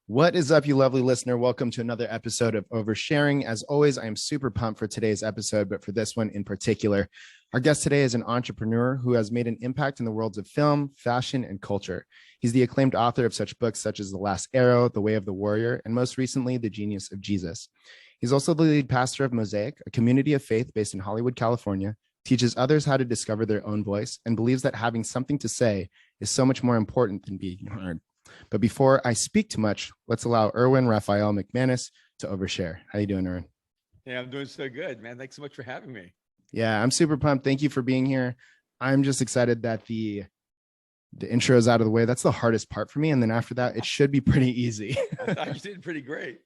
What is up, you lovely listener? Welcome to another episode of Oversharing. As always, I am super pumped for today's episode, but for this one in particular. Our guest today is an entrepreneur who has made an impact in the worlds of film, fashion, and culture. He's the acclaimed author of such books such as The Last Arrow, The Way of the Warrior, and most recently, The Genius of Jesus. He's also the lead pastor of Mosaic, a community of faith based in Hollywood, California, teaches others how to discover their own voice, and believes that having something to say is so much more important than being heard. But before I speak too much, let's allow Erwin Raphael McManus to overshare. How you doing, Erwin? Yeah, I'm doing so good, man. Thanks so much for having me. Yeah, I'm super pumped. Thank you for being here. I'm just excited that the intro is out of the way. That's the hardest part for me. And then after that, it should be pretty easy. I thought you did pretty great.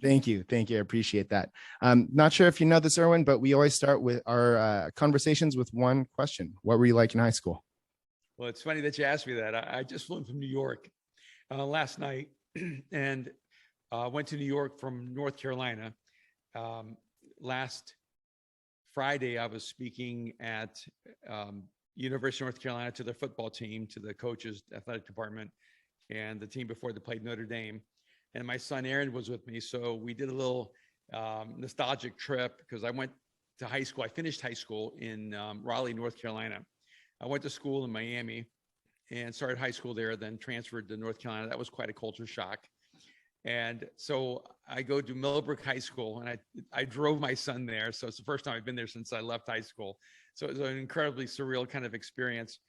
Thank you. Thank you. I appreciate that. Not sure if you know this, Erwin, but we always start with our conversations with one question. What were you like in high school? Well, it's funny that you asked me that. I just flew in from New York last night and went to New York from North Carolina. Last Friday, I was speaking at University of North Carolina to their football team, to the coaches, athletic department, and the team before they played Notre Dame. And my son Aaron was with me, so we did a little nostalgic trip because I went to high school. I finished high school in Raleigh, North Carolina. I went to school in Miami and started high school there, then transferred to North Carolina. That was quite a culture shock. And so I go to Millbrook High School, and I drove my son there. So it's the first time I've been there since I left high school. So it was an incredibly surreal kind of experience.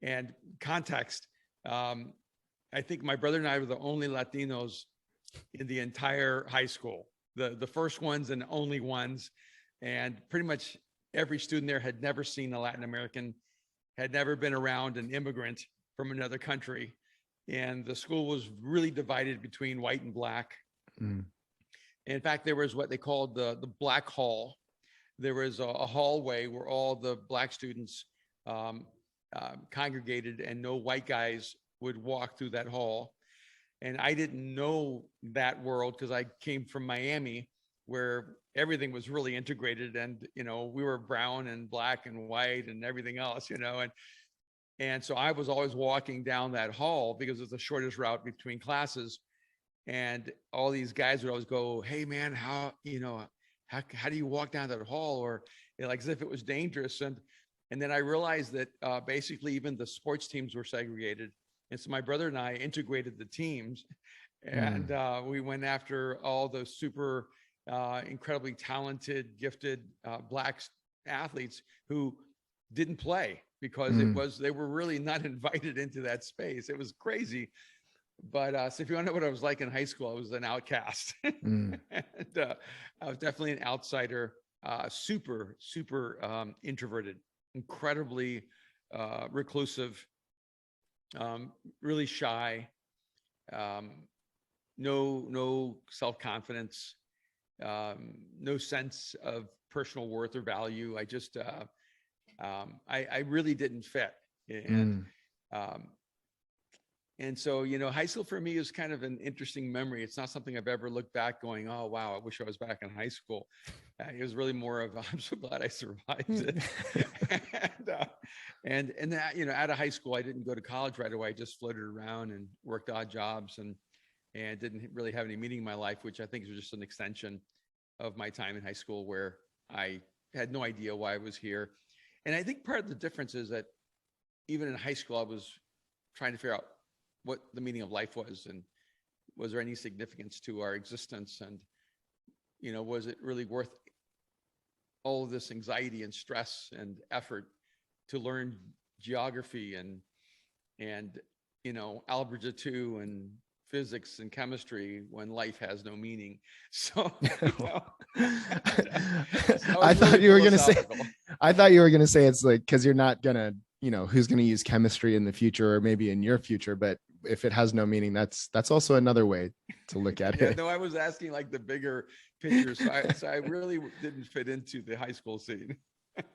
And context, I think my brother and I were the only Latinos in the entire high school, the first ones and only ones. And pretty much every student there had never seen a Latin American, had never been around an immigrant from another country. And the school was really divided between white and black. Mm. In fact, there was what they called the Black Hall. There was a hallway where all the black students congregated, and no white guys would walk through that hall. And I didn't know that world because I came from Miami, where everything was really integrated, and we were brown and black and white and everything else, and so I was always walking down that hall because it's the shortest route between classes, and all these guys would always go, "Hey man, how do you walk down that hall?" Or like as if it was dangerous. And then I realized that basically even the sports teams were segregated, and so my brother and I integrated the teams, and we went after all the super incredibly talented, gifted black athletes who didn't play because they were really not invited into that space. It was crazy. But so if you want to know what I was like in high school, I was an outcast. And I was definitely an outsider, super introverted, incredibly reclusive, really shy, no self-confidence, no sense of personal worth or value. I just, I really didn't fit. And so, high school for me is kind of an interesting memory. It's not something I've ever looked back going, oh, wow, I wish I was back in high school. It was really more of, I'm so glad I survived it. and that, out of high school, I didn't go to college right away. I just floated around and worked odd jobs and didn't really have any meaning in my life, which I think is just an extension of my time in high school where I had no idea why I was here. And I think part of the difference is that even in high school, I was trying to figure out what the meaning of life was, and was there any significance to our existence, and was it really worth all of this anxiety and stress and effort to learn geography and algebra 2 and physics and chemistry when life has no meaning. So I thought you were going to say it's like because you're not gonna who's going to use chemistry in the future or maybe in your future, but if it has no meaning, that's also another way to look at it. No, I was asking like the bigger picture, so I really didn't fit into the high school scene.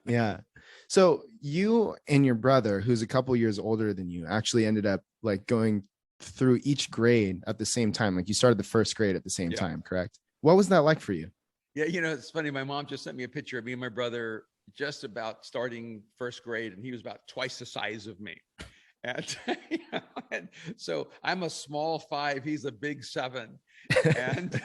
Yeah. So you and your brother, who's a couple years older than you, actually ended up like going through each grade at the same time. Like you started the first grade at the same time, correct? What was that like for you? Yeah, it's funny. My mom just sent me a picture of me and my brother just about starting first grade, and he was about twice the size of me. And, and so I'm a small 5, he's a big 7. And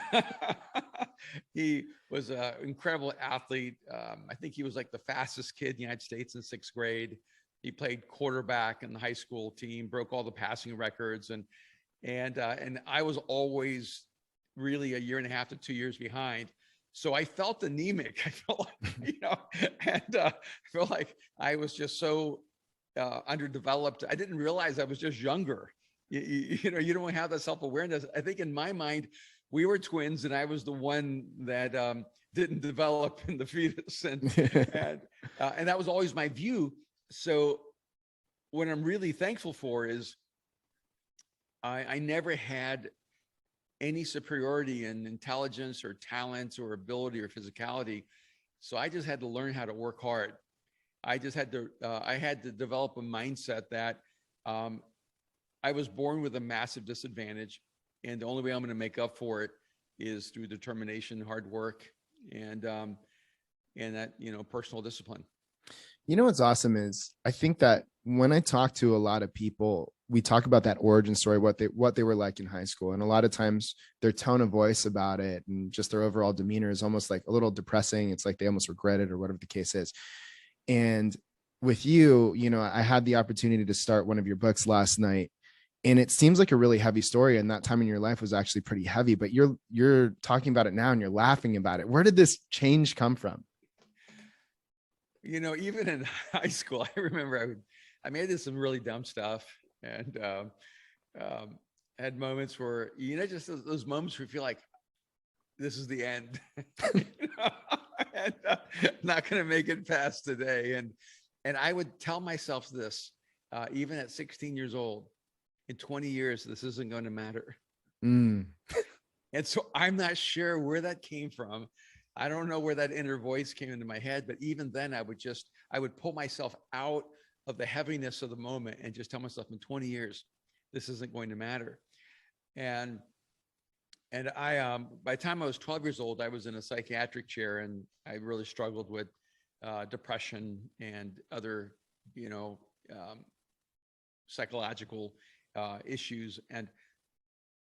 he was an incredible athlete. I think he was like the fastest kid in the United States in 6th grade. He played quarterback in the high school team, broke all the passing records. And I was always really a year and a half to 2 years behind. So I felt anemic. I felt like, and I felt like I was just so underdeveloped. I didn't realize I was just younger. You don't have that self-awareness. I think in my mind, we were twins, and I was the one that didn't develop in the fetus, and that was always my view. So what I'm really thankful for is I never had any superiority in intelligence or talent or ability or physicality. So I just had to learn how to work hard. I just had to, I had to develop a mindset that I was born with a massive disadvantage, and the only way I'm going to make up for it is through determination, hard work, and that, personal discipline. What's awesome is I think that when I talk to a lot of people, we talk about that origin story, what they were like in high school. And a lot of times their tone of voice about it and just their overall demeanor is almost like a little depressing. It's like they almost regret it or whatever the case is. And with you, I had the opportunity to start one of your books last night, and it seems like a really heavy story. And that time in your life was actually pretty heavy, but you're talking about it now and you're laughing about it. Where did this change come from? Even in high school, I remember I made some really dumb stuff, and had moments where, just those moments where you feel like this is the end, and not going to make it past today. And I would tell myself this, even at 16 years old, in 20 years, this isn't going to matter. And so I'm not sure where that came from. I don't know where that inner voice came into my head, but even then I would pull myself out of the heaviness of the moment and just tell myself, in 20 years, this isn't going to matter. And I, by the time I was 12 years old, I was in a psychiatric chair, and I really struggled with depression and other, psychological issues.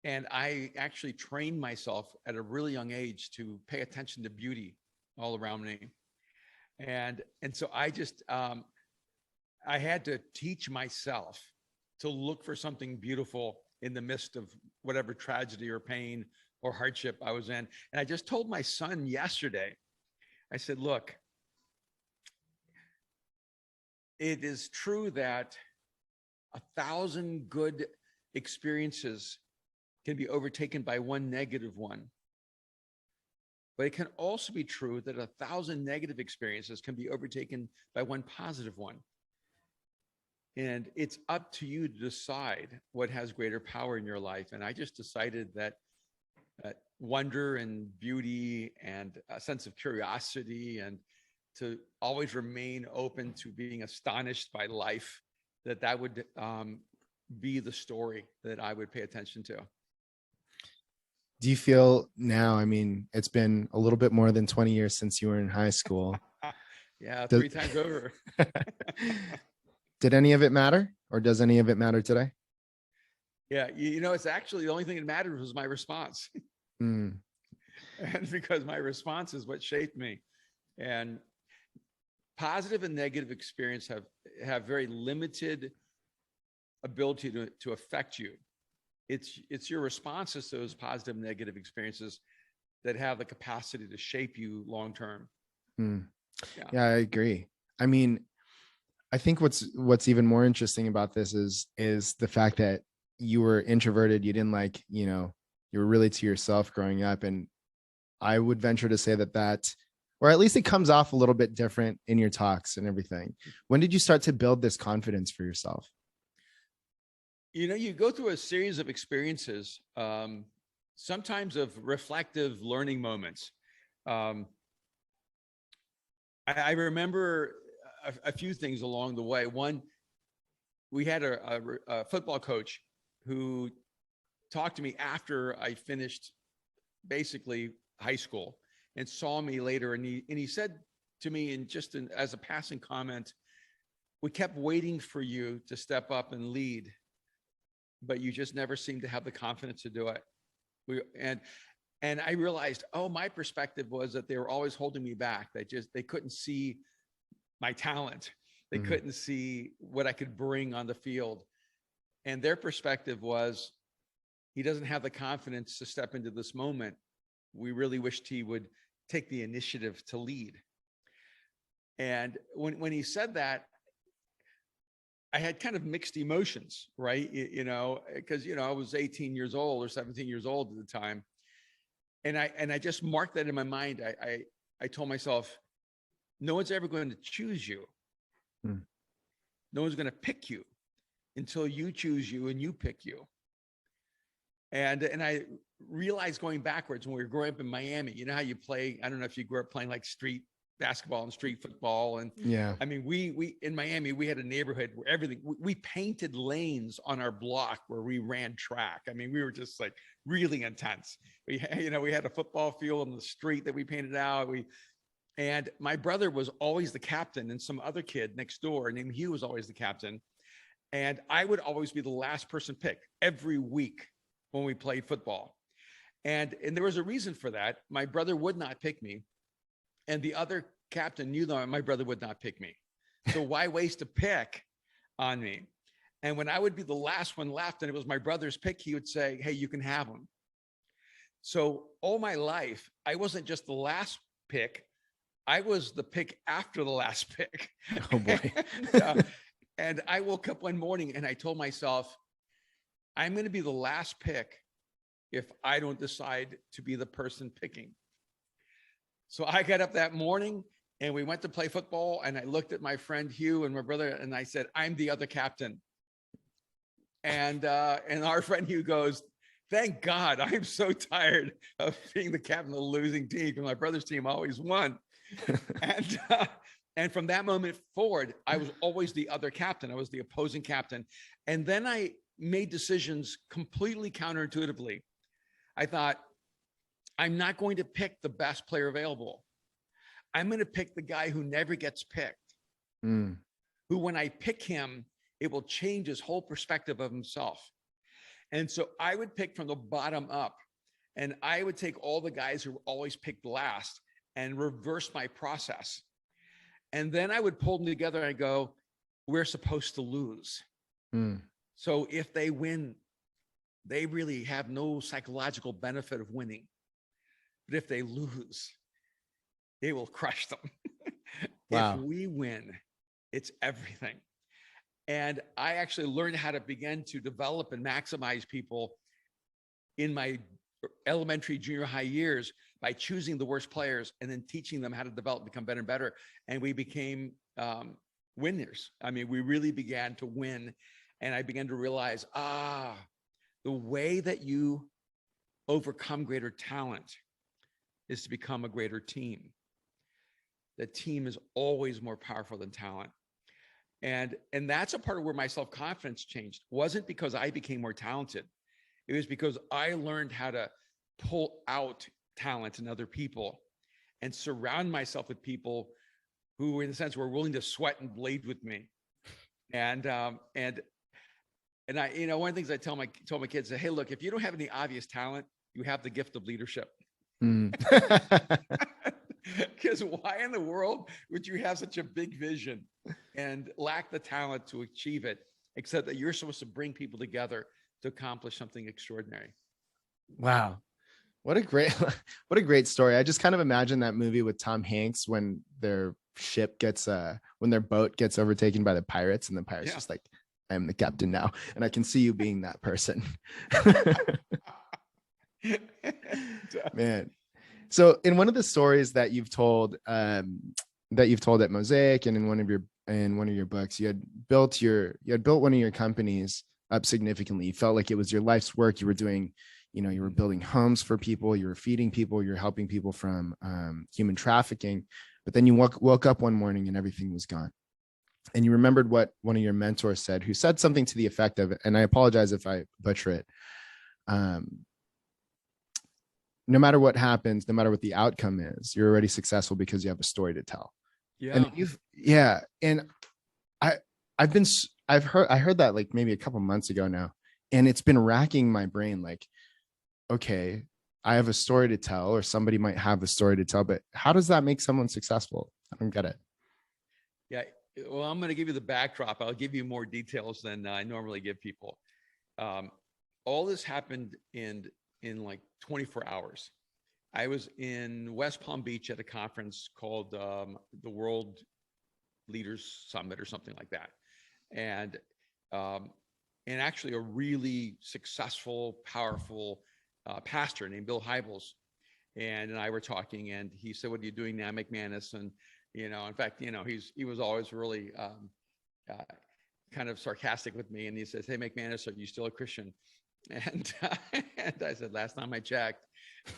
And I actually trained myself at a really young age to pay attention to beauty all around me. And so I just, I had to teach myself to look for something beautiful in the midst of whatever tragedy or pain or hardship I was in. And I just told my son yesterday, I said, look, it is true that 1,000 good experiences can be overtaken by one negative one. But it can also be true that 1,000 negative experiences can be overtaken by one positive one. And it's up to you to decide what has greater power in your life. And I just decided that wonder and beauty and a sense of curiosity, and to always remain open to being astonished by life, that would be the story that I would pay attention to. Do you feel now, it's been a little bit more than 20 years since you were in high school. Yeah, 3 times over. Did any of it matter, or does any of it matter today? Yeah, it's actually the only thing that mattered was my response. And because my response is what shaped me. And positive and negative experience have very limited ability to affect you. It's your responses to those positive and negative experiences that have the capacity to shape you long term. Yeah, I agree. I think what's even more interesting about this is the fact that you were introverted. You didn't you were really to yourself growing up. And I would venture to say that, or at least it comes off a little bit different in your talks and everything. When did you start to build this confidence for yourself? You go through a series of experiences, sometimes of reflective learning moments. I remember a few things along the way. One, we had a football coach who talked to me after I finished basically high school, and saw me later. And he said to me, as a passing comment, we kept waiting for you to step up and lead, but you just never seemed to have the confidence to do it. And I realized, my perspective was that they were always holding me back. They couldn't see my talent. They couldn't see what I could bring on the field. And their perspective was, he doesn't have the confidence to step into this moment. We really wished he would take the initiative to lead. And when he said that, I had kind of mixed emotions, right? Because, I was 18 years old or 17 years old at the time. And I just marked that in my mind. I told myself, no one's ever going to choose you. No one's going to pick you until you choose you and you pick you. And I realized going backwards when we were growing up in Miami, you know how you play, I don't know if you grew up playing like street basketball and street football. And yeah, I mean, we in Miami, we had a neighborhood where we painted lanes on our block where we ran track. I mean, we were just like really intense. We had a football field on the street that we painted out. And my brother was always the captain, and some other kid next door named Hugh was always the captain. And I would always be the last person picked every week when we played football. And there was a reason for that. My brother would not pick me. And the other captain knew that my brother would not pick me. So why waste a pick on me? And when I would be the last one left and it was my brother's pick, he would say, hey, you can have him. So all my life, I wasn't just the last pick. I was the pick after the last pick. Oh boy. And I woke up one morning and I told myself, I'm going to be the last pick if I don't decide to be the person picking. So I got up that morning and we went to play football, and I looked at my friend Hugh and my brother and I said, I'm the other captain. And our friend Hugh goes, thank God, I'm so tired of being the captain of the losing team because my brother's team always won. And from that moment forward, I was always the other captain. I was the opposing captain. And then I made decisions completely counterintuitively. I thought, I'm not going to pick the best player available. I'm going to pick the guy who never gets picked, who when I pick him, it will change his whole perspective of himself. And so I would pick from the bottom up, and I would take all the guys who were always picked last and reverse my process. And then I would pull them together and go, we're supposed to lose. So if they win, they really have no psychological benefit of winning. But if they lose, it will crush them. Wow. If we win, it's everything. And I actually learned how to begin to develop and maximize people in my elementary, junior high years by choosing the worst players and then teaching them how to develop, become better and better. And we became winners. I mean, we really began to win. And I began to realize, the way that you overcome greater talent is to become a greater team. The team is always more powerful than talent. And that's a part of where my self-confidence changed. It wasn't because I became more talented. It was because I learned how to pull out talent in other people and surround myself with people who, in a sense, were willing to sweat and bleed with me. And I, one of the things I told my kids, hey, look, if you don't have any obvious talent, you have the gift of leadership. Because why in the world would you have such a big vision and lack the talent to achieve it, except that you're supposed to bring people together to accomplish something extraordinary? Wow. What a great story. I just kind of imagine that movie with Tom Hanks when their boat gets overtaken by the pirates, and the pirates just like, I'm the captain now. And I can see you being that person. Man. So in one of the stories that you've told at Mosaic and in one of your books, you had built one of your companies up significantly. You felt like it was your life's work. You were doing, you were building homes for people, you were feeding people, you're helping people from human trafficking. But then you woke up one morning and everything was gone. And you remembered what one of your mentors said, who said something to the effect of, and I apologize if I butcher it, no matter what happens, no matter what the outcome is, you're already successful because you have a story to tell. Yeah. And I heard that like maybe a couple months ago now, and it's been racking my brain. Like, okay, I have a story to tell, or somebody might have a story to tell, but how does that make someone successful? I don't get it. Yeah. Well, I'm going to give you the backdrop. I'll give you more details than I normally give people. All this happened in like 24 hours. I was in West Palm Beach at a conference called the World Leaders Summit or something like that. And actually a really successful, powerful pastor named Bill Hybels and I were talking, and he said, "What are you doing now, McManus?" And in fact, he was always really kind of sarcastic with me, and he says, "Hey, McManus, are you still a Christian?" And and I said, "Last time I checked."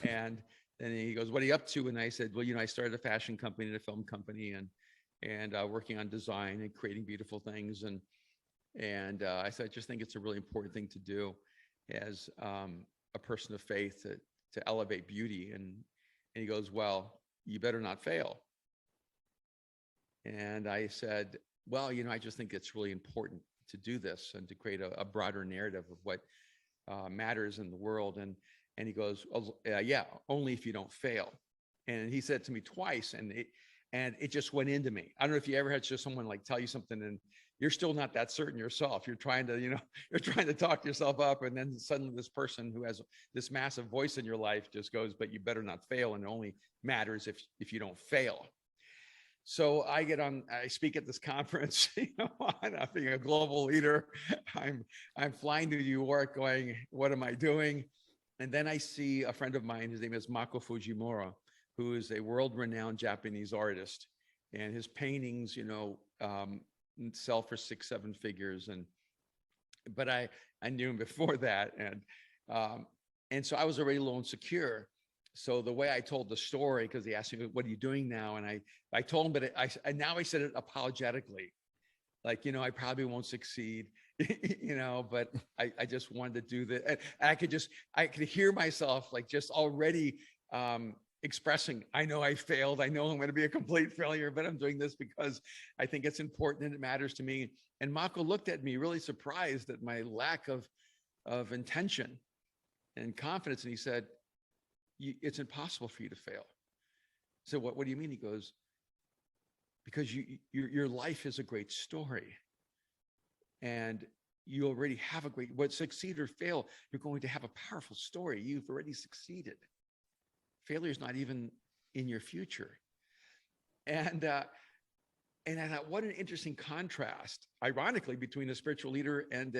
And then he goes, "What are you up to?" And I said, "Well, I started a fashion company and a film company, and working on design and creating beautiful things." And I said, "I just think it's a really important thing to do as a person of faith to elevate beauty." And he goes, "Well, you better not fail." And I said, "Well, I just think it's really important to do this and to create a broader narrative of what matters in the world." And he goes, "Oh, yeah, only if you don't fail." And he said it to me twice, and it just went into me. I don't know if you ever had just someone like tell you something and you're still not that certain yourself. You're trying to, you're trying to talk yourself up, and then suddenly this person who has this massive voice in your life just goes, "But you better not fail, and it only matters if you don't fail." So I speak at this conference, I'm being a global leader. I'm flying to New York going, "What am I doing?" And then I see a friend of mine, his name is Mako Fujimura, who is a world-renowned Japanese artist. And his paintings, sell for 6-7 figures. But I knew him before that. And so I was already a little insecure. So the way I told the story, because he asked me, "What are you doing now?" And I told him, but now I said it apologetically. Like, I probably won't succeed, but I just wanted to do that. And I could hear myself like just already expressing, "I know I failed. I know I'm going to be a complete failure, but I'm doing this because I think it's important and it matters to me." And Mako looked at me really surprised at my lack of intention and confidence. And he said, "It's impossible for you to fail." So what do you mean? He goes, "Because your life is a great story, and you already have succeed or fail, you're going to have a powerful story. You've already succeeded. Failure is not even in your future." And I thought, what an interesting contrast, ironically, between a spiritual leader and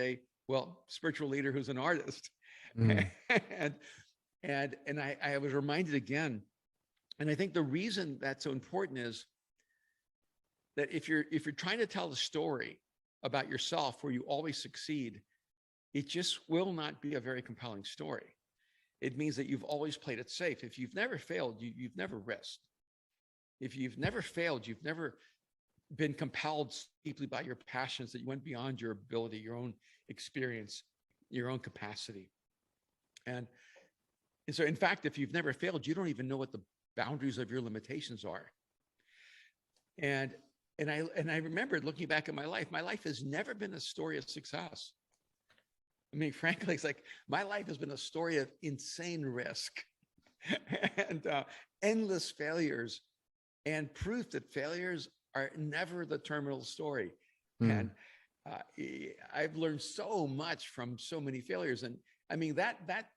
spiritual leader who's an artist. Mm. And I was reminded again, and I think the reason that's so important is that if you're trying to tell the story about yourself where you always succeed, it just will not be a very compelling story. It means that you've always played it safe. If you've never failed, you've never risked. If you've never failed, you've never been compelled deeply by your passions that you went beyond your ability, your own experience, your own capacity. And so, in fact, if you've never failed, you don't even know what the boundaries of your limitations are. And I remembered looking back at my life has never been a story of success. I mean, frankly, it's like my life has been a story of insane risk and endless failures, and proof that failures are never the terminal story. And I've learned so much from so many failures. And I mean, that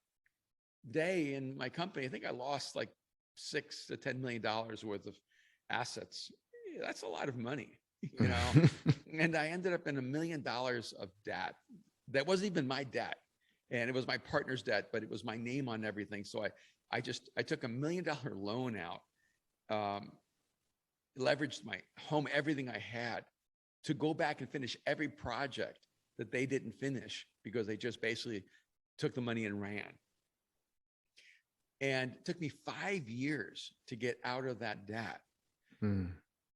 day in my company, I think I lost like $6 to $10 million worth of assets. That's a lot of money, and I ended up in $1 million of debt. That wasn't even my debt, and it was my partner's debt, but it was my name on everything. So I took $1 million loan out, leveraged my home, everything I had, to go back and finish every project that they didn't finish because they just basically took the money and ran. And it took me 5 years to get out of that debt.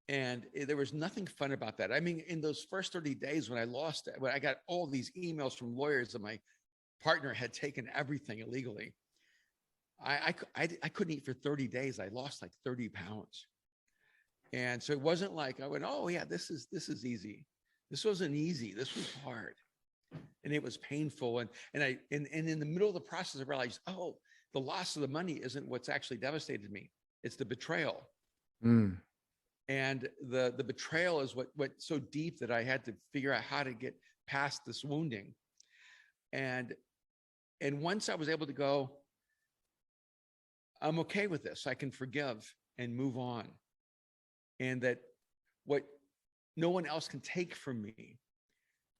And there was nothing fun about that. I mean, in those first 30 days when I got all these emails from lawyers that my partner had taken everything illegally, I couldn't eat for 30 days. I lost like 30 pounds. And so it wasn't like I went, "Oh yeah, this is easy." This wasn't easy. This was hard. And it was painful. And in the middle of the process, I realized, oh, the loss of the money isn't what's actually devastated me. It's the betrayal. Mm. And the betrayal is what went so deep that I had to figure out how to get past this wounding. And once I was able to go, I'm okay with this. I can forgive and move on. And that what no one else can take from me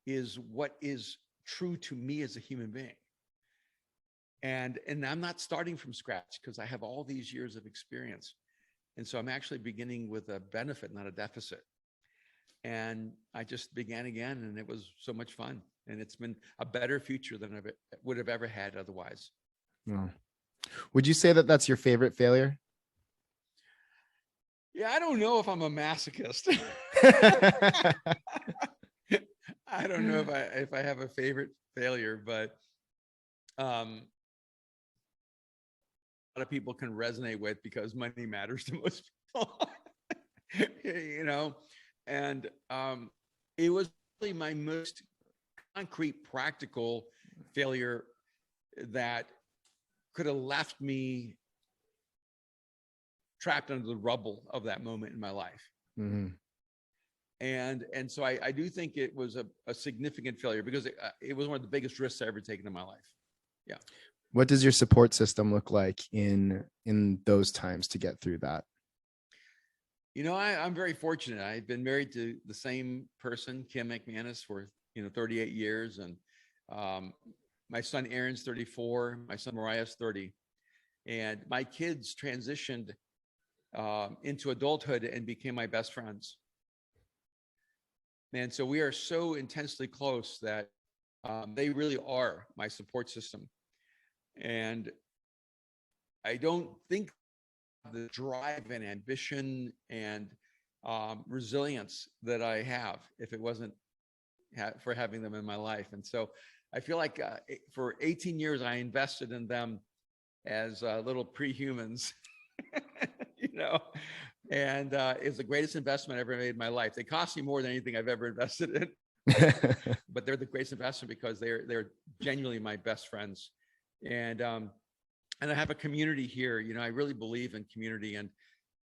is what is true to me as a human being. And I'm not starting from scratch because I have all these years of experience. And so I'm actually beginning with a benefit, not a deficit. And I just began again, and it was so much fun. And it's been a better future than I would have ever had otherwise. Oh. Would you say that that's your favorite failure? Yeah, I don't know if I'm a masochist. I don't know if I have a favorite failure, but a lot of people can resonate with because money matters to most people, you know, and it was really my most concrete, practical failure that could have left me trapped under the rubble of that moment in my life. Mm-hmm. And so I do think it was a significant failure because it was one of the biggest risks I ever taken in my life. Yeah. What does your support system look like in those times to get through that? You know, I'm very fortunate. I've been married to the same person, Kim McManus, for 38 years, and my son Aaron's 34, my son Mariah's 30, and my kids transitioned into adulthood and became my best friends. And so we are so intensely close that they really are my support system. And I don't think the drive and ambition and resilience that I have if it wasn't for having them in my life. And so I feel like for 18 years, I invested in them as little pre-humans, and it's the greatest investment I ever made in my life. They cost me more than anything I've ever invested in, but they're the greatest investment because they're genuinely my best friends. And I have a community here. I really believe in community, and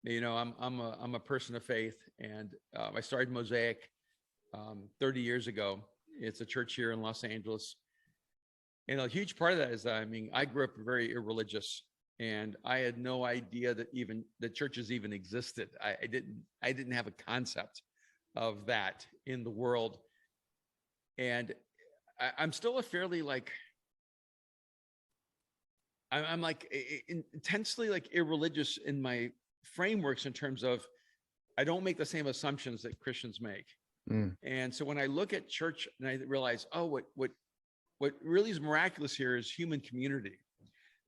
I'm a person of faith, and I started Mosaic 30 years ago. It's a church here in Los Angeles, and a huge part of that is I grew up very irreligious, and I had no idea that even the churches even existed. I didn't have a concept of that in the world, and I'm still a fairly I'm intensely irreligious in my frameworks in terms of I don't make the same assumptions that Christians make. Mm. And so when I look at church and I realize, what really is miraculous here is human community,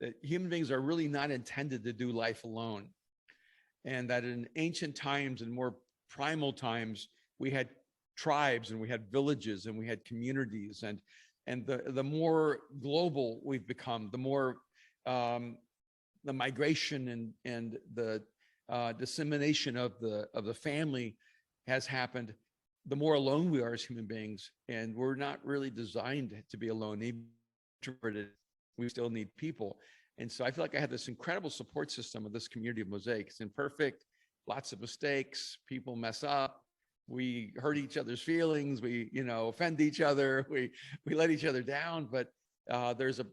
that human beings are really not intended to do life alone. And that in ancient times and more primal times, we had tribes and we had villages and we had communities, and the more global we've become, the more the migration and the dissemination of the family has happened, the more alone we are as human beings, and we're not really designed to be alone. Even introverted, we still need people. And so I feel like I have this incredible support system of this community of Mosaic. It's imperfect, lots of mistakes, people mess up, we hurt each other's feelings, we offend each other, we let each other down, but there's a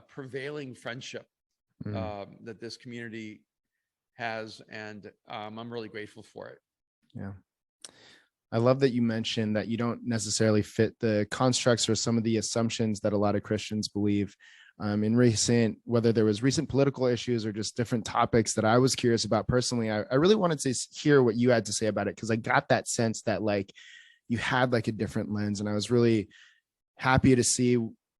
prevailing friendship that this community has, and I'm really grateful for it. Yeah. I love that you mentioned that you don't necessarily fit the constructs or some of the assumptions that a lot of Christians believe. Whether there was recent political issues or just different topics that I was curious about personally, I really wanted to hear what you had to say about it, because I got that sense that you had a different lens, and I was really happy to see.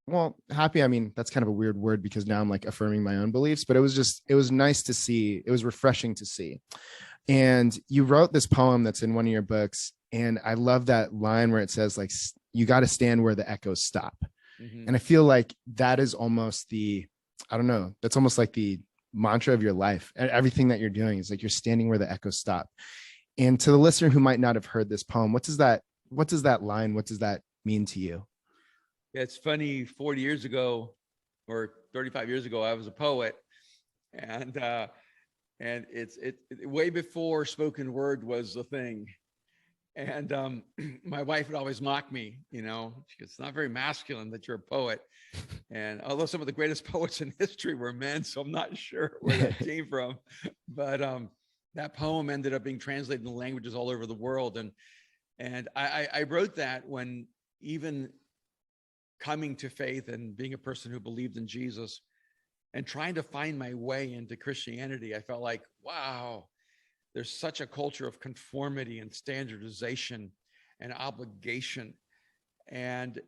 Well, happy, that's kind of a weird word because now I'm affirming my own beliefs, but it was nice to see. It was refreshing to see. And you wrote this poem that's in one of your books, and I love that line where it says you got to stand where the echoes stop. Mm-hmm. And I feel like that is almost that's almost like the mantra of your life. Everything that you're doing is you're standing where the echoes stop. And to the listener who might not have heard this poem, what does that what does that mean to you? It's funny, 40 years ago or 35 years ago, I was a poet, and it's way before spoken word was the thing. And my wife would always mock me, she goes, it's not very masculine that you're a poet. And although some of the greatest poets in history were men, so I'm not sure where that came from, but that poem ended up being translated into languages all over the world. And I wrote that when, even coming to faith and being a person who believed in Jesus and trying to find my way into Christianity, I felt like, wow, there's such a culture of conformity and standardization and obligation. And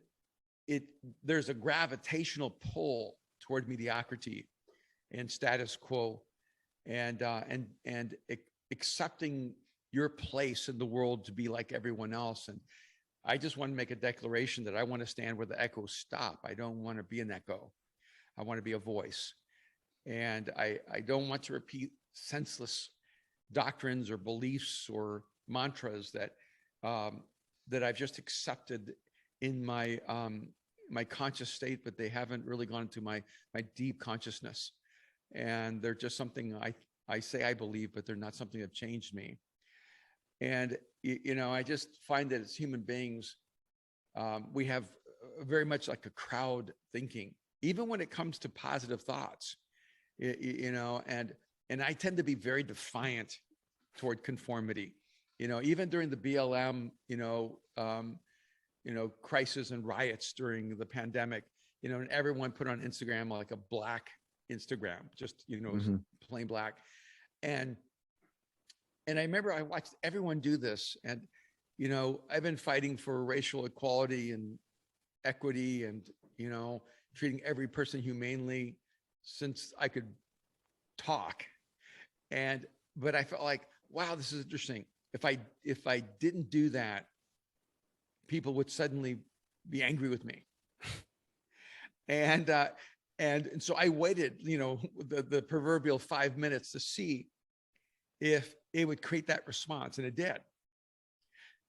there's a gravitational pull toward mediocrity and status quo, and accepting your place in the world to be like everyone else. And I just want to make a declaration that I want to stand where the echoes stop. I don't want to be an echo. I want to be a voice. And I don't want to repeat senseless doctrines or beliefs or mantras that I've just accepted in my my conscious state, but they haven't really gone into my deep consciousness. And they're just something I say I believe, but they're not something that changed me. And I just find that as human beings, we have very much like a crowd thinking, even when it comes to positive thoughts, and I tend to be very defiant toward conformity, even during the BLM, crisis and riots during the pandemic, and everyone put on Instagram like a black Instagram, just, plain black. And I remember I watched everyone do this, and, I've been fighting for racial equality and equity and, treating every person humanely since I could talk. But I felt like, wow, this is interesting. If I didn't do that, people would suddenly be angry with me. And so I waited, the proverbial 5 minutes to see if it would create that response, and it did.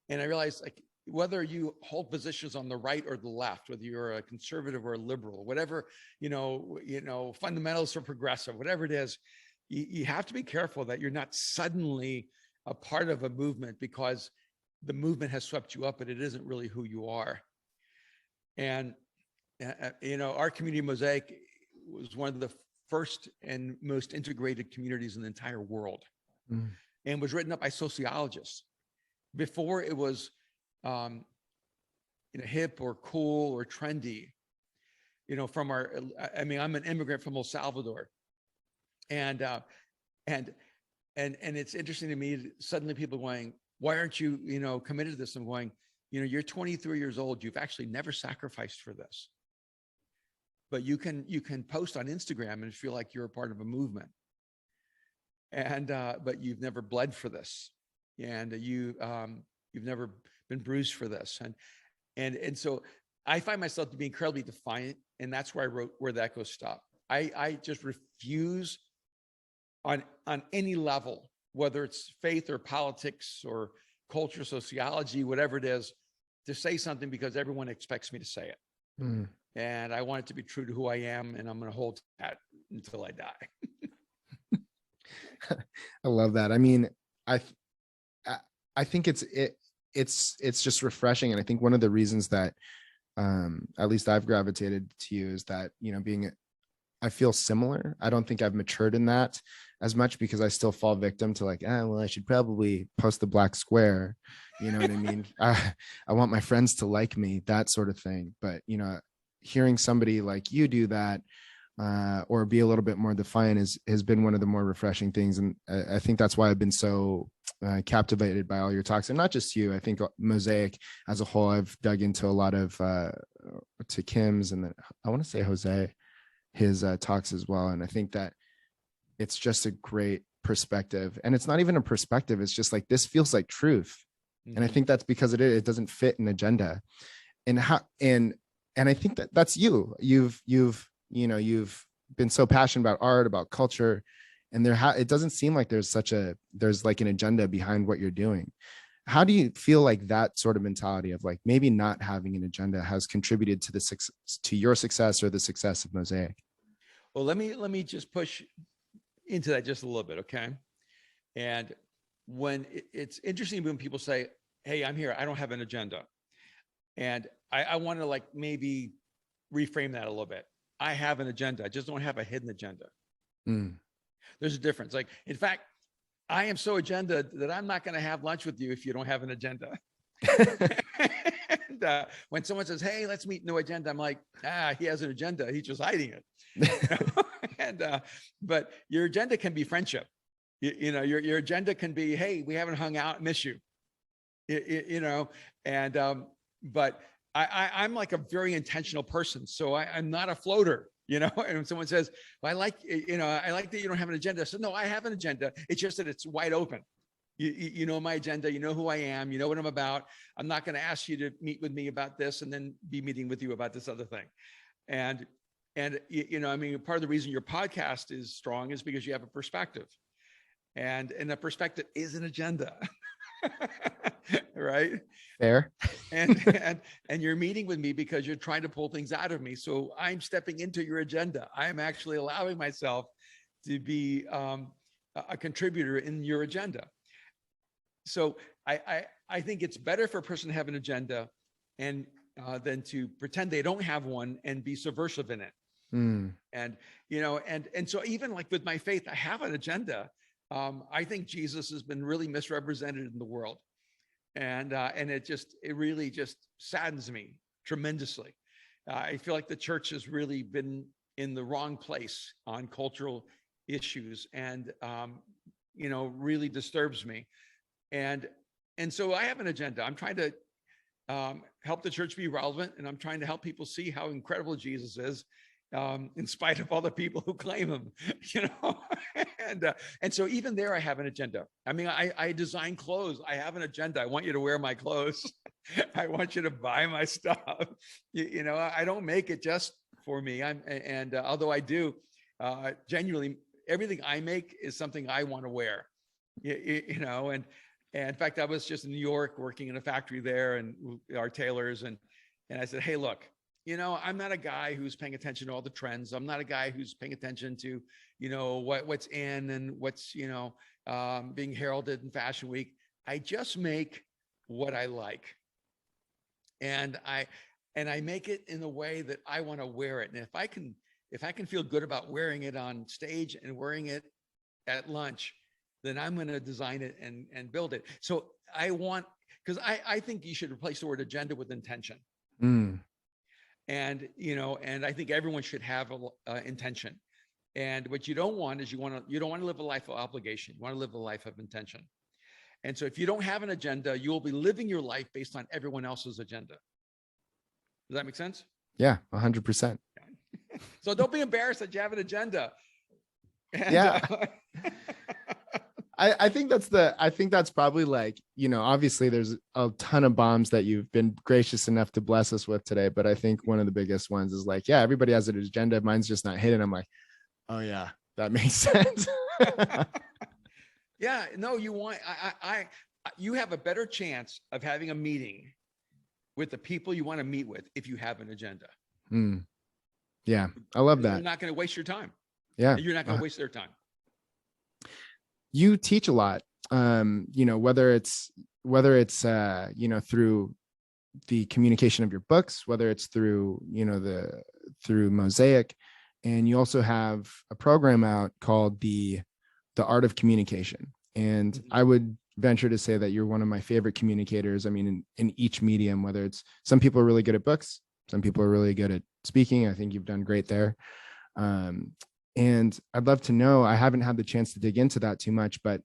And I realized, like, whether you hold positions on the right or the left, whether you're a conservative or a liberal, whatever, fundamentalists or progressive, whatever it is, you have to be careful that you're not suddenly a part of a movement because the movement has swept you up, but it isn't really who you are. And, our community, Mosaic, was one of the first and most integrated communities in the entire world, and was written up by sociologists before it was hip or cool or trendy. I'm an immigrant from El Salvador, and it's interesting to me, suddenly people going, why aren't you, committed to this? I'm going, you're 23 years old. You've actually never sacrificed for this, but you can post on Instagram and feel like you're a part of a movement. And, but you've never bled for this, and you've never been bruised for this. And so I find myself to be incredibly defiant. And that's where I wrote Where the Echoes Stop. I just refuse on any level, whether it's faith or politics or culture, sociology, whatever it is, to say something because everyone expects me to say it. And I want it to be true to who I am, and I'm going to hold that until I die. I love that. I mean, I think it's just refreshing. And I think one of the reasons that at least I've gravitated to you is that, I feel similar. I don't think I've matured in that as much because I still fall victim to like, I should probably post the black square. You know what I mean? I want my friends to like me, that sort of thing. But, hearing somebody like you do that, or be a little bit more defiant has been one of the more refreshing things. And I think that's why I've been so captivated by all your talks, and not just you. I think Mosaic as a whole, I've dug into a lot of to Kim's, and then I want to say Jose, his talks as well. And I think that it's just a great perspective, and it's not even a perspective. It's just like, this feels like truth. And I think that's because it doesn't fit an agenda. And I think that that's you. You've been so passionate about art, about culture, and it doesn't seem like there's like an agenda behind what you're doing. how do you feel like that sort of mentality of like maybe not having an agenda has contributed to the success, to your success or the success of Mosaic? Well, let me just push into that just a little bit, okay? And when it's interesting when people say, "Hey, I'm here. I don't have an agenda," and I want to like maybe reframe that a little bit. I have an agenda. I just don't have a hidden agenda. Mm. There's a difference. Like, in fact, I am so agenda that I'm not going to have lunch with you if you don't have an agenda. And when someone says, "Hey, let's meet, no agenda," I'm like, he has an agenda. He's just hiding it. And but your agenda can be friendship. Your agenda can be, "Hey, we haven't hung out, miss you." And but I'm like a very intentional person, so I'm not a floater. And when someone says, "Well, I like that you don't have an agenda," I said, "No, I have an agenda. It's just that it's wide open. You know my agenda. You know who I am. You know what I'm about. I'm not going to ask you to meet with me about this and then be meeting with you about this other thing." And I mean, part of the reason your podcast is strong is because you have a perspective, and that perspective is an agenda, right? Fair. and you're meeting with me because you're trying to pull things out of me. So I'm stepping into your agenda. I'm actually allowing myself to be a contributor in your agenda. So I think it's better for a person to have an agenda and than to pretend they don't have one and be subversive in it. Mm. And so even like with my faith, I have an agenda. I think Jesus has been really misrepresented in the world. And it really just saddens me tremendously. I feel like the church has really been in the wrong place on cultural issues, and really disturbs me. And so I have an agenda. I'm trying to help the church be relevant, and I'm trying to help people see how incredible Jesus is, in spite of all the people who claim him, and so even there, I have an agenda. I mean, I design clothes. I have an agenda. I want you to wear my clothes. I want you to buy my stuff. I don't make it just for me. Although I do, genuinely, everything I make is something I want to wear. And in fact, I was just in New York working in a factory there, and our tailors, and I said, "Hey, look, I'm not a guy who's paying attention to all the trends. I'm not a guy who's paying attention to, what's in and what's, being heralded in Fashion Week. I just make what I like. And I make it in the way that I want to wear it. And if I can feel good about wearing it on stage and wearing it at lunch, then I'm going to design it and build it." So because I think you should replace the word agenda with intention. Mm. And I think everyone should have intention. And what you don't want is you don't want to live a life of obligation. You want to live a life of intention. And so if you don't have an agenda, you will be living your life based on everyone else's agenda. Does that make sense? Yeah, 100%. So don't be embarrassed that you have an agenda. Yeah. I think that's probably like, obviously there's a ton of bombs that you've been gracious enough to bless us with today. But I think one of the biggest ones is like, yeah, everybody has an agenda. Mine's just not hidden. I'm like, oh yeah, that makes sense. Yeah, no, you have a better chance of having a meeting with the people you want to meet with if you have an agenda. Mm. Yeah, I love that. You're not going to waste your time. Yeah. You're not going to waste their time. You teach a lot, whether it's through the communication of your books, whether it's through, through Mosaic, and you also have a program out called the Art of Communication. And Mm-hmm. I would venture to say that you're one of my favorite communicators. I mean, in each medium, whether it's, some people are really good at books, some people are really good at speaking. I think you've done great there. And I'd love to know, I haven't had the chance to dig into that too much, but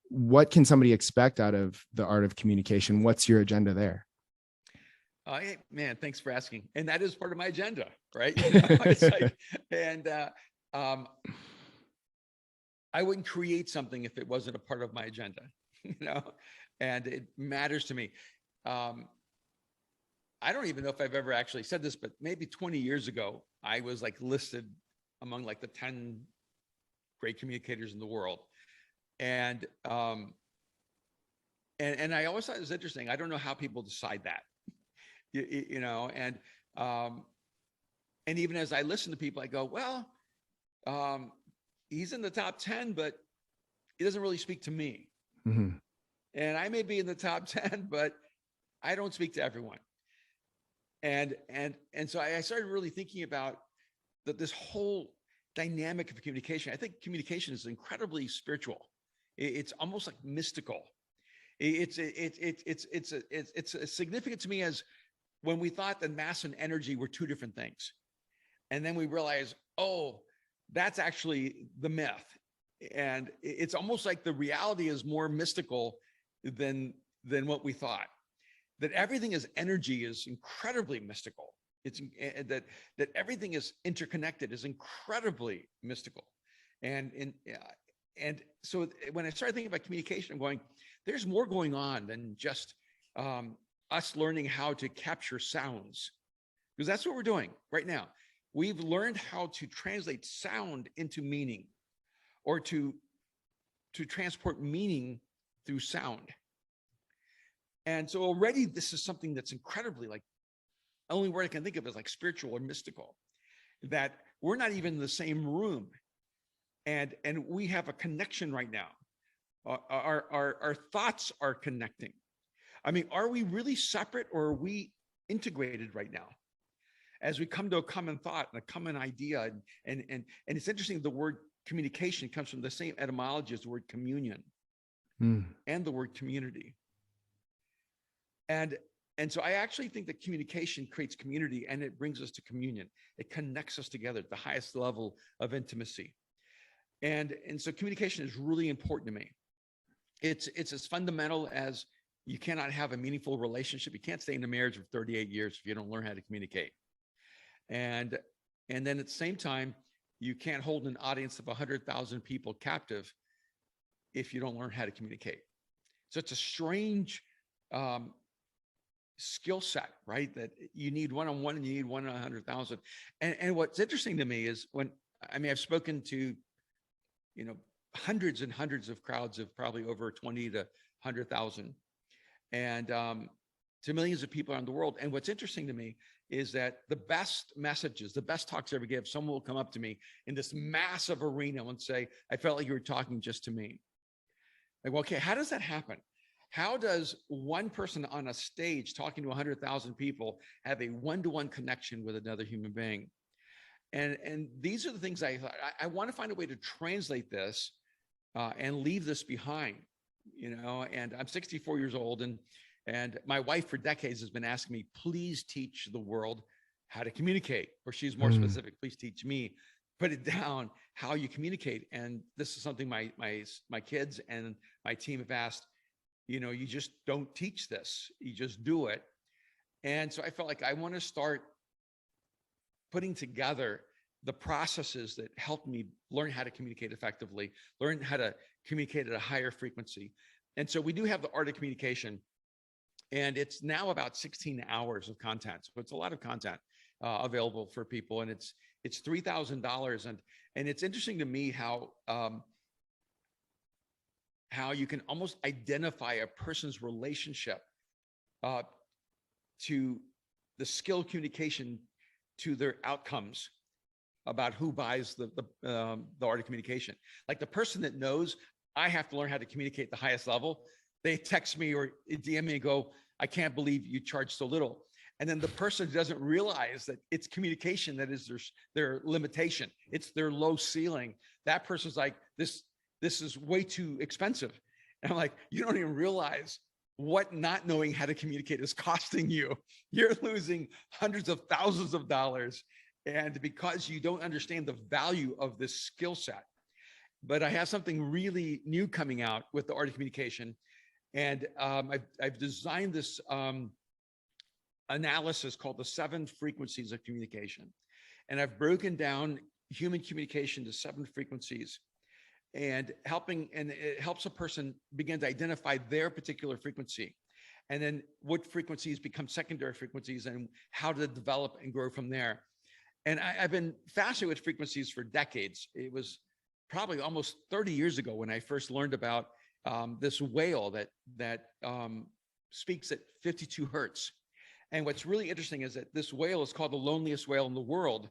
what can somebody expect out of the Art of Communication? What's your agenda there? Hey, man, thanks for asking. And that is part of my agenda, right? It's like, and I wouldn't create something if it wasn't a part of my agenda, and it matters to me. I don't even know if I've ever actually said this, but maybe 20 years ago, I was like listed among like the 10 great communicators in the world. And And I always thought it was interesting. I don't know how people decide that, you know, and even as I listen to people, I go, well, he's in the top 10, but he doesn't really speak to me. Mm-hmm. And I may be in the top 10, but I don't speak to everyone. And so I started really thinking about this whole dynamic of communication. I think communication is incredibly spiritual. It's almost like mystical. It's significant to me as when we thought that mass and energy were two different things. And then we realized, oh, that's actually the myth. And it's almost like the reality is more mystical than what we thought. That everything is energy is incredibly mystical. It's that everything is interconnected is incredibly mystical. And so when I started thinking about communication, I'm going, there's more going on than just us learning how to capture sounds, because that's what we're doing right now. We've learned how to translate sound into meaning, or to transport meaning through sound. And so already this is something that's incredibly, like, the only word I can think of is like spiritual or mystical, that we're not even in the same room. And we have a connection right now. Our thoughts are connecting. I mean, are we really separate, or are we integrated right now? As we come to a common thought and a common idea, and it's interesting, the word communication comes from the same etymology as the word communion and the word community. And so I actually think that communication creates community, and it brings us to communion. It connects us together at the highest level of intimacy. And so communication is really important to me. It's as fundamental as you cannot have a meaningful relationship. You can't stay in a marriage for 38 years if you don't learn how to communicate. And then at the same time, you can't hold an audience of 100,000 people captive if you don't learn how to communicate. So it's a strange skill set, right? That you need one-on-one, and you need one on 100,000. And what's interesting to me is I've spoken to, hundreds and hundreds of crowds of probably over 20 to 100,000, and to millions of people around the world. And what's interesting to me is that the best messages, the best talks I ever give, someone will come up to me in this massive arena and say, I felt like you were talking just to me. Like, well, okay, how does that happen? How does one person on a stage talking to 100,000 people have a one-to-one connection with another human being? And these are the things I want to find a way to translate this and leave this behind, and I'm 64 years old, and my wife for decades has been asking me, please teach the world how to communicate, or she's more specific, please teach me, put it down, how you communicate. And this is something my kids and my team have asked, you just don't teach this, you just do it. And so I felt like I want to start putting together the processes that helped me learn how to communicate effectively, learn how to communicate at a higher frequency. And so we do have the art of communication, and it's now about 16 hours of content. So it's a lot of content available for people, and it's $3,000. And it's interesting to me how you can almost identify a person's relationship to the skill of communication, to their outcomes, about who buys the art of communication. Like the person that knows I have to learn how to communicate at the highest level, they text me or DM me and go, I can't believe you charge so little. And then the person who doesn't realize that it's communication that is their limitation, it's their low ceiling, that person's like, this is way too expensive. And I'm like, you don't even realize what not knowing how to communicate is costing you. You're losing hundreds of thousands of dollars, and because you don't understand the value of this skill set. But I have something really new coming out with the art of communication, and I've designed this analysis called the 7 frequencies of communication, and I've broken down human communication to 7 frequencies, and it helps a person begin to identify their particular frequency, and then what frequencies become secondary frequencies, and how to develop and grow from there. And I've been fascinated with frequencies for decades. It was probably almost 30 years ago when I first learned about this whale that speaks at 52 hertz. And what's really interesting is that this whale is called the loneliest whale in the world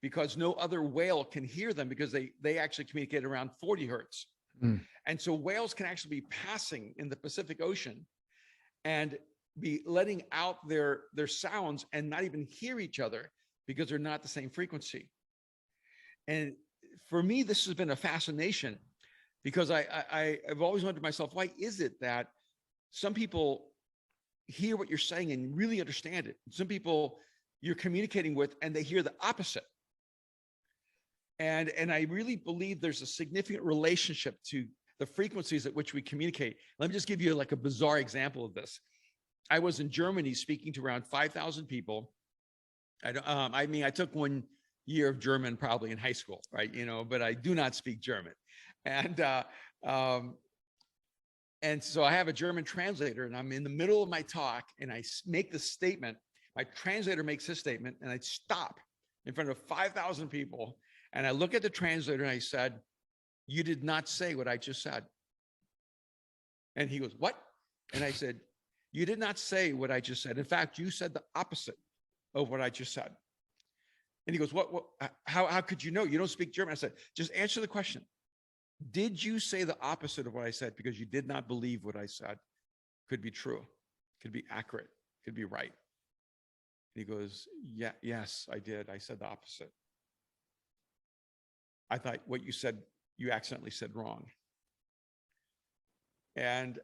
because no other whale can hear them because they actually communicate around 40 hertz. Mm. And so whales can actually be passing in the Pacific Ocean and be letting out their sounds and not even hear each other because they're not the same frequency. And for me, this has been a fascination because I've always wondered to myself, why is it that some people hear what you're saying and really understand it? Some people you're communicating with and they hear the opposite. And I really believe there's a significant relationship to the frequencies at which we communicate. Let me just give you like a bizarre example of this. I was in Germany speaking to around 5,000 people. I took 1 year of German probably in high school, right? But I do not speak German. And so I have a German translator and I'm in the middle of my talk and I make this statement. My translator makes his statement and I stop in front of 5,000 people. And I look at the translator and I said, "You did not say what I just said." And he goes, "What?" And I said, "You did not say what I just said. In fact, you said the opposite of what I just said." And he goes, "What? How could you know? You don't speak German." I said, "Just answer the question. Did you say the opposite of what I said because you did not believe what I said could be true, could be accurate, could be right?" And he goes, "Yeah, yes, I did. I said the opposite. I thought what you said, you accidentally said wrong." And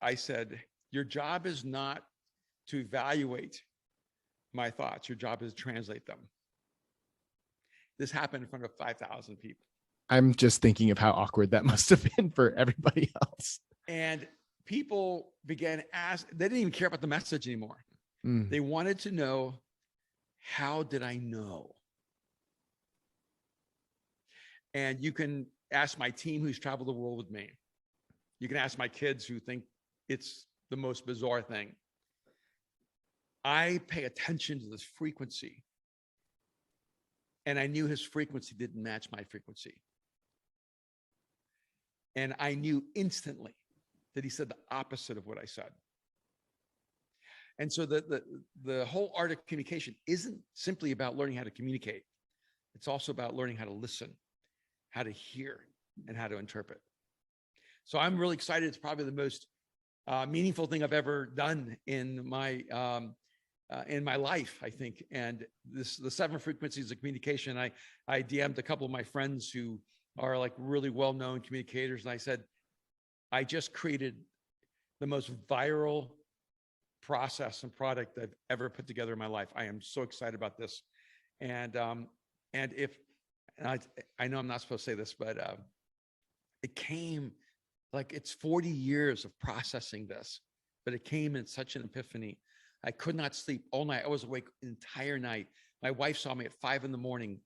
I said, "Your job is not to evaluate my thoughts. Your job is to translate them." This happened in front of 5,000 people. I'm just thinking of how awkward that must have been for everybody else. And people began asking, they didn't even care about the message anymore. Mm. They wanted to know, how did I know? And you can ask my team who's traveled the world with me. You can ask my kids who think it's the most bizarre thing. I pay attention to this frequency. And I knew his frequency didn't match my frequency. And I knew instantly that he said the opposite of what I said. And so the whole art of communication isn't simply about learning how to communicate. It's also about learning how to listen, how to hear, and how to interpret. So I'm really excited. It's probably the most meaningful thing I've ever done in my life, I think. And the 7 frequencies of communication, I DM'd a couple of my friends who are like really well-known communicators. And I said, I just created the most viral process and product I've ever put together in my life. I am so excited about this. And I know I'm not supposed to say this, but it came like it's 40 years of processing this, but it came in such an epiphany. I could not sleep all night. I was awake the entire night. My wife saw me at 5 a.m.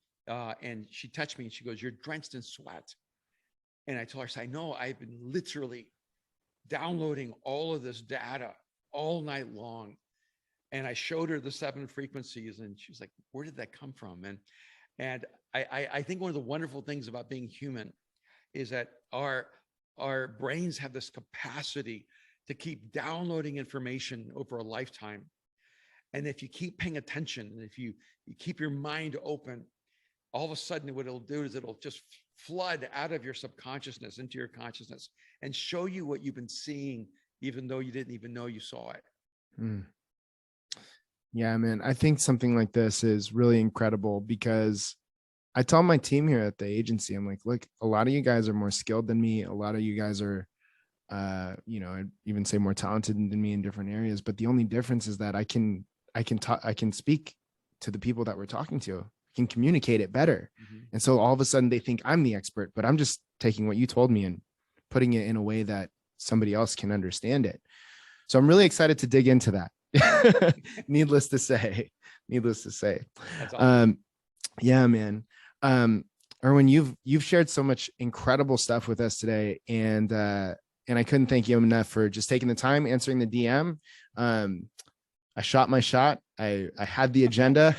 And she touched me and she goes, "You're drenched in sweat." And I told her, I know I've been literally downloading all of this data all night long. And I showed her the 7 frequencies and she was like, "Where did that come from?" And I think one of the wonderful things about being human is that our brains have this capacity to keep downloading information over a lifetime. And if you keep paying attention, and if you keep your mind open, all of a sudden what it'll do is it'll just flood out of your subconsciousness into your consciousness and show you what you've been seeing, even though you didn't even know you saw it. Mm. Yeah, man, I think something like this is really incredible because I tell my team here at the agency, I'm like, look, a lot of you guys are more skilled than me. A lot of you guys are, I'd even say more talented than me in different areas. But the only difference is that I can speak to the people that we're talking to, I can communicate it better. Mm-hmm. And so all of a sudden they think I'm the expert, but I'm just taking what you told me and putting it in a way that somebody else can understand it. So I'm really excited to dig into that. Needless to say. That's awesome. Yeah, man. Erwin, you've shared so much incredible stuff with us today, and I couldn't thank you enough for just taking the time, answering the DM. I shot my shot. I had the agenda,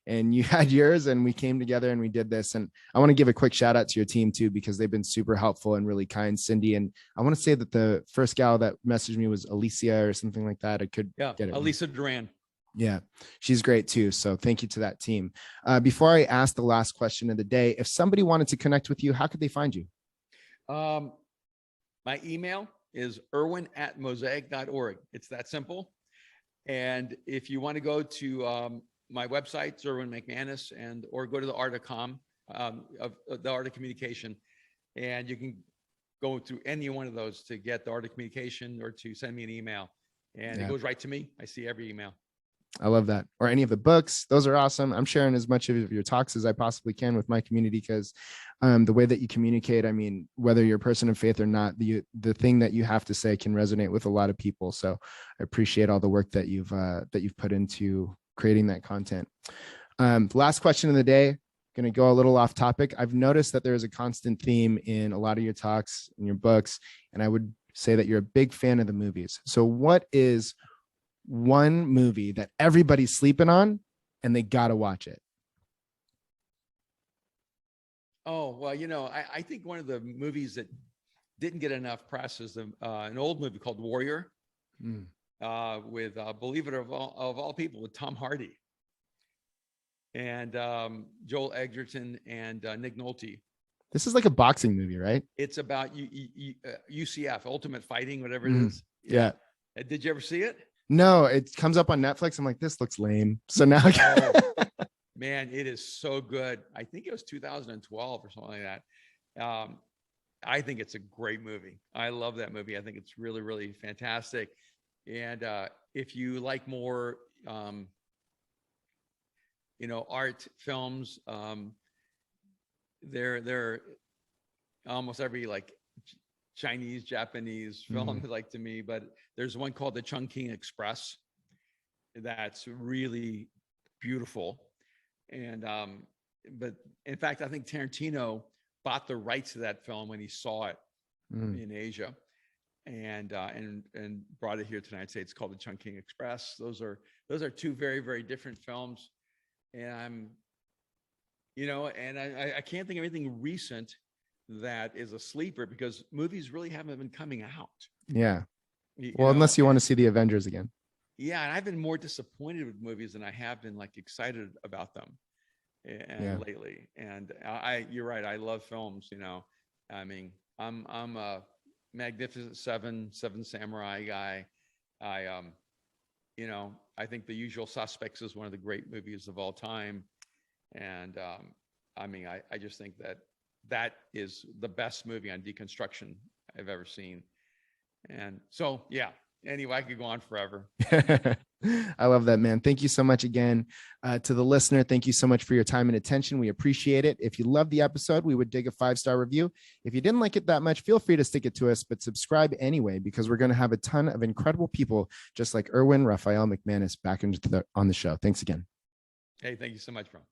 and you had yours, and we came together and we did this. And I want to give a quick shout out to your team too, because they've been super helpful and really kind. Cindy, and I want to say that the first gal that messaged me was Alicia or something like that. I could get it. Elisa Duran. Yeah, she's great too. So thank you to that team. Before I ask the last question of the day, if somebody wanted to connect with you, how could they find you? My email is erwin@mosaic.org. It's that simple. And if you want to go to my website, it's Erwin McManus, or go to the Art of the Art of Communication, and you can go through any one of those to get the Art of Communication or to send me an email, and it goes right to me. I see every email. I love that. Or any of the books. Those are awesome. I'm sharing as much of your talks as I possibly can with my community, because the way that you communicate, I mean, whether you're a person of faith or not, the thing that you have to say can resonate with a lot of people. So I appreciate all the work that you've put into creating that content. Last question of the day, going to go a little off topic. I've noticed that there is a constant theme in a lot of your talks and your books, and I would say that you're a big fan of the movies. So what is one movie that everybody's sleeping on and they got to watch it? Oh, well, I think one of the movies that didn't get enough press is an old movie called Warrior, with, believe it of all people, with Tom Hardy and Joel Edgerton and Nick Nolte. This is like a boxing movie, right? It's about UCF, Ultimate Fighting, whatever it is. Yeah. Did you ever see it? No, it comes up on Netflix. I'm like, this looks lame. So now, man, it is so good. I think it was 2012 or something like that. I think it's a great movie. I love that movie. I think it's really, really fantastic. And if you like more, art films, they're almost every Chinese, Japanese film to me, but there's one called the Chungking Express that's really beautiful. And but in fact, I think Tarantino bought the rights to that film when he saw it in Asia, and brought it here to the United States. It's called the Chungking Express. Those are two very, very different films, and I can't think of anything recent that is a sleeper, because movies really haven't been coming out. Yeah. Well, unless you want to see the Avengers again. Yeah. And I've been more disappointed with movies than I have been excited about them lately. And you're right. I love films, I mean, I'm a Magnificent Seven Samurai guy. I think The Usual Suspects is one of the great movies of all time. And I just think that is the best movie on deconstruction I've ever seen. And so, yeah, anyway, I could go on forever. I love that, man. Thank you so much again. To the listener, thank you so much for your time and attention. We appreciate it. If you loved the episode, we would dig a 5-star review. If you didn't like it that much, feel free to stick it to us, but subscribe anyway, because we're going to have a ton of incredible people just like Erwin Raphael McManus back on the show. Thanks again. Hey, thank you so much, bro.